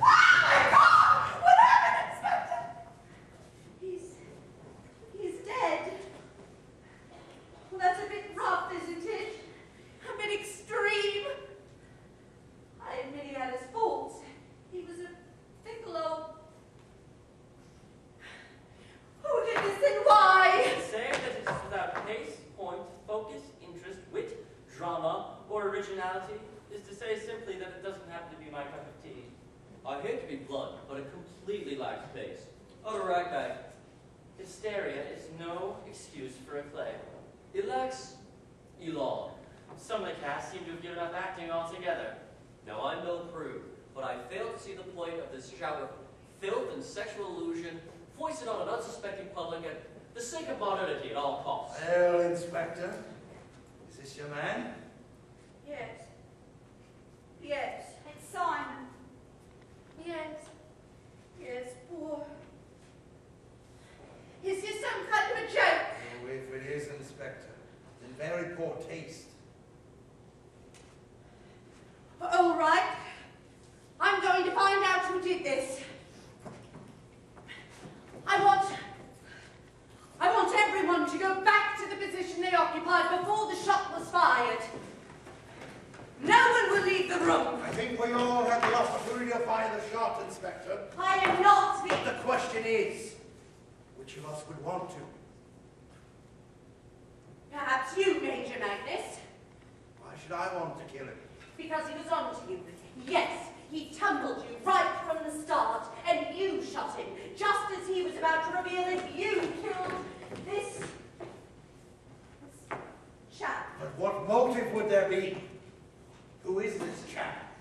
my God! What happened, Inspector? He's dead. Well, that's a bit rough, isn't it? A bit extreme. I admit he had his faults. He was a fickle old... Who did this and why? To say that it is without pace, point, focus, interest, wit, drama, or originality is to say simply that it doesn't happen to be my cup of tea. I hate to be blunt, but it completely lacks pace. Utter ragtag. Hysteria is no excuse for a play. It lacks elan. Some of the cast seem to have given up acting altogether. Now, I'm no prude, but I fail to see the point of this shower of filth and sexual illusion foisted on an unsuspecting public at the sake of modernity at all costs. Well, Inspector, is this your man? Yes. Yes, it's Simon. Yes. Yes, poor. Is this some kind of a joke? Oh, if it is, Inspector, in very poor taste. All right. I'm going to find out who did this. I want everyone to go back to the position they occupied before the shot was fired. No one will leave the room. I think we all had the opportunity to fire the shot, Inspector. I am not the... But the question is, which of us would want to? Perhaps you, Major Magnus. Why should I want to kill him? Because he was on to you. Yes, he tumbled you right from the start, and you shot him, just as he was about to reveal that you killed this chap. But what motive would there be? Who is this chap,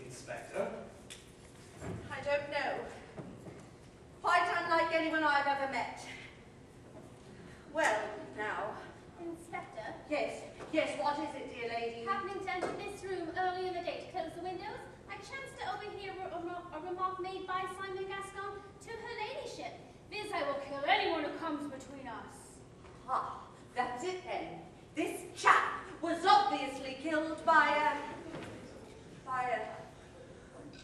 Inspector? I don't know. Quite unlike anyone I've ever met. Well, now. Inspector? Yes, what is it, dear lady? Happening to enter this room early in the day to close the windows, I chanced to overhear a remark made by Simon Gascon to her ladyship, viz. I will kill anyone who comes between us. Ah, that's it then. This chap was obviously killed by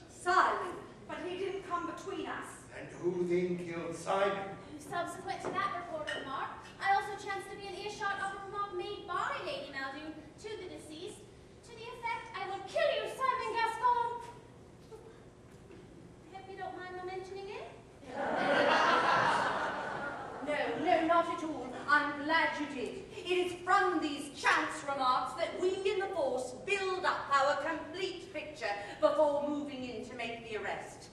Simon. But he didn't come between us. And who then killed Simon? Subsequent to that reported remark, I also chanced to be in earshot of a remark made by Lady Maldoun to the deceased, to the effect, I will kill you, Simon Gascon! I hope you don't mind my mentioning it? No, not at all. I'm glad you did. It is from these chance remarks that we in the force build up our complete picture before moving in to make the arrest.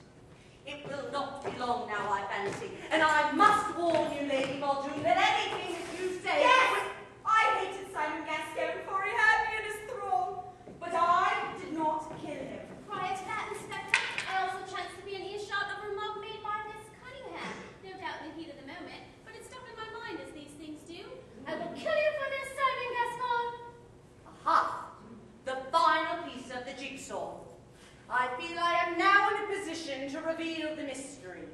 It will not be long now, I fancy, and I must warn you, Lady Muldoon, that anything that you say... Yes! I hated Simon Gascoigne, for he had me in his thrall, but I did not kill him. Prior to that, Inspector, I also chanced to be in earshot of a remark made by Miss Cunningham, no doubt in the heat of the moment, but it stuck in my mind as these things do. I will kill you for this, Simon Gascon! Aha! The final piece of the jigsaw. I feel I am now in a position to reveal the mystery.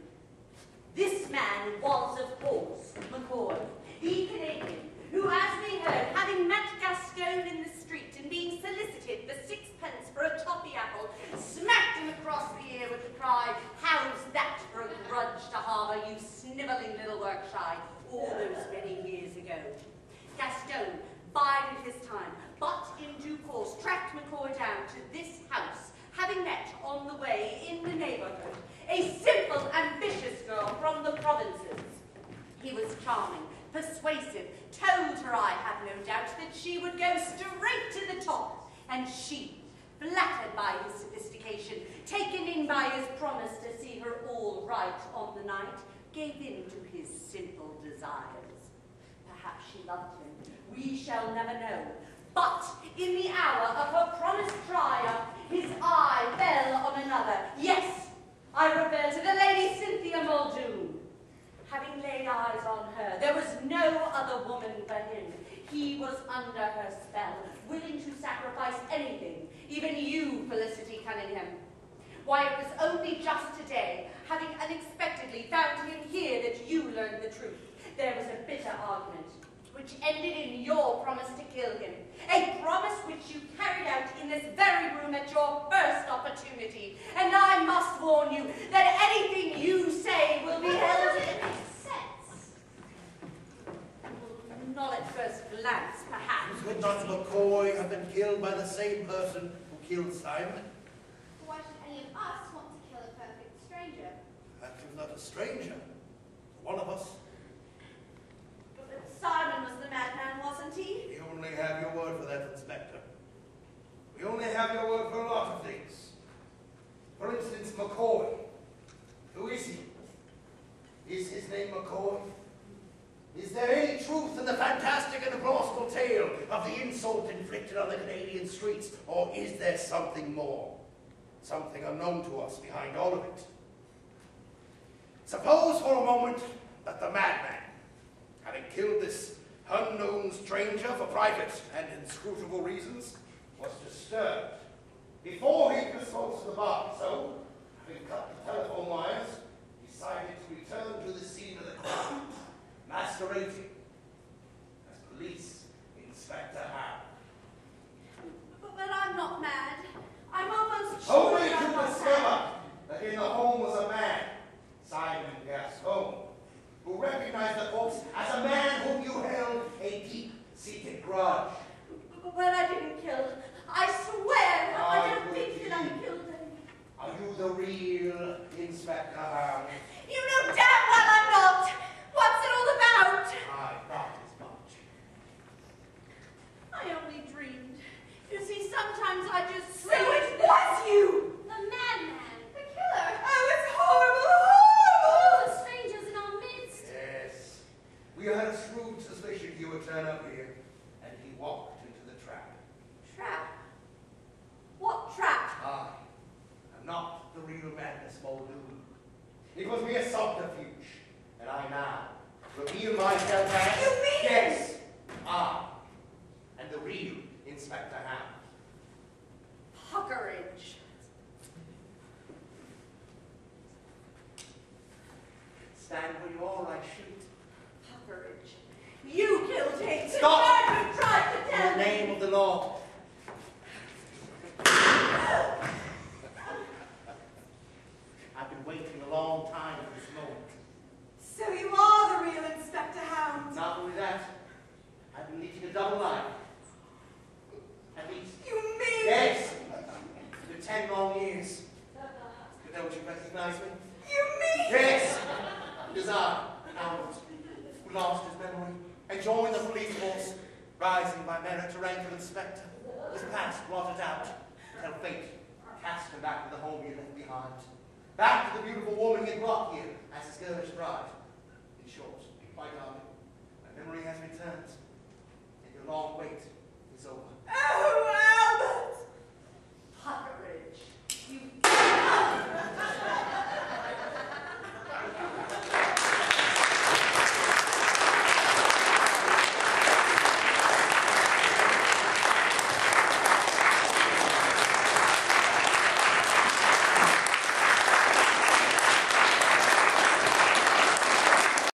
This man was, of course, McCoy, the Canadian, who, as we heard, having met Gascoigne in the street and being solicited for 6p for a toffee apple, smacked him across the ear with the cry, "How's that for a grudge to harbour, you snivelling little work-shy," all those many years ago. Gascoigne bided his time, but in due course tracked McCoy down to this house, having met on the way in the neighborhood a simple, ambitious girl from the provinces. He was charming, persuasive, told her, I have no doubt, that she would go straight to the top, and she, flattered by his sophistication, taken in by his promise to see her all right on the night, gave in to his simple desires. Perhaps she loved him. We shall never know. But in the hour of her promised triumph, his eye fell on another. Yes, I refer to the Lady Cynthia Muldoon. Having laid eyes on her, there was no other woman for him. He was under her spell, willing to sacrifice anything, even you, Felicity Cunningham. Why, it was only just today, having unexpectedly found him here, that you learned the truth. There was a bitter argument, which ended in your promise to kill him. A promise which you carried out in this very room at your first opportunity. And I must warn killed by the same person who killed Simon. Why should any of us want to kill a perfect stranger? That was not a stranger. One of us. But Simon was the madman, wasn't he? We only have your word for that, Inspector. We only have your word for a lot of things. For instance, McCoy. Who is he? Is his name McCoy? Is there any truth in the fantastic and plausible tale of the insult inflicted on the Canadian streets, or is there something more? Something unknown to us behind all of it? Suppose for a moment that the madman, having killed this unknown stranger for private and inscrutable reasons, was disturbed before he was close to the body. So, having cut the telephone wires, decided to return to the scene of the crime, masquerading as Police Inspector Hound. But I'm not mad. I'm almost sure Only that I'm to not discover mad. that in the home was a man, Simon Gascon, who recognized the corpse as a man whom you held a deep-seated grudge. But I didn't kill. I swear, I don't think that I killed him. Are you the real Inspector Hound? You know damn well I'm not. What's it all about? I thought as much. I only dreamed. You see, sometimes I just So it was you! The madman! The killer! Oh, it's horrible! All the strangers in our midst! Yes. We had a shrewd suspicion you would turn up here, and he walked into the trap. Trap? What trap? I am not the real Magnus Muldoon. It was mere subterfuge, and I now reveal myself as... You mean- Yes, I am the real Inspector Hound. Puckeridge. Stand where you are, I shoot. Puckeridge. You killed him. Stop! You tried to In tell the me. name of the law. I've been waiting a long time for this moment. So you are the real Inspector Hound. Not only that, I've been leading a double life. At least. You mean... Yes! For 10 long years. But don't you recognize me? You mean... Yes! It is I, Hound, who lost his memory and joined the police force, rising by merit to rank of inspector. His past blotted out, till fate cast him back to the home he left behind. Back to the beautiful woman he brought here as his girlish bride. In short, my darling, my memory has returned.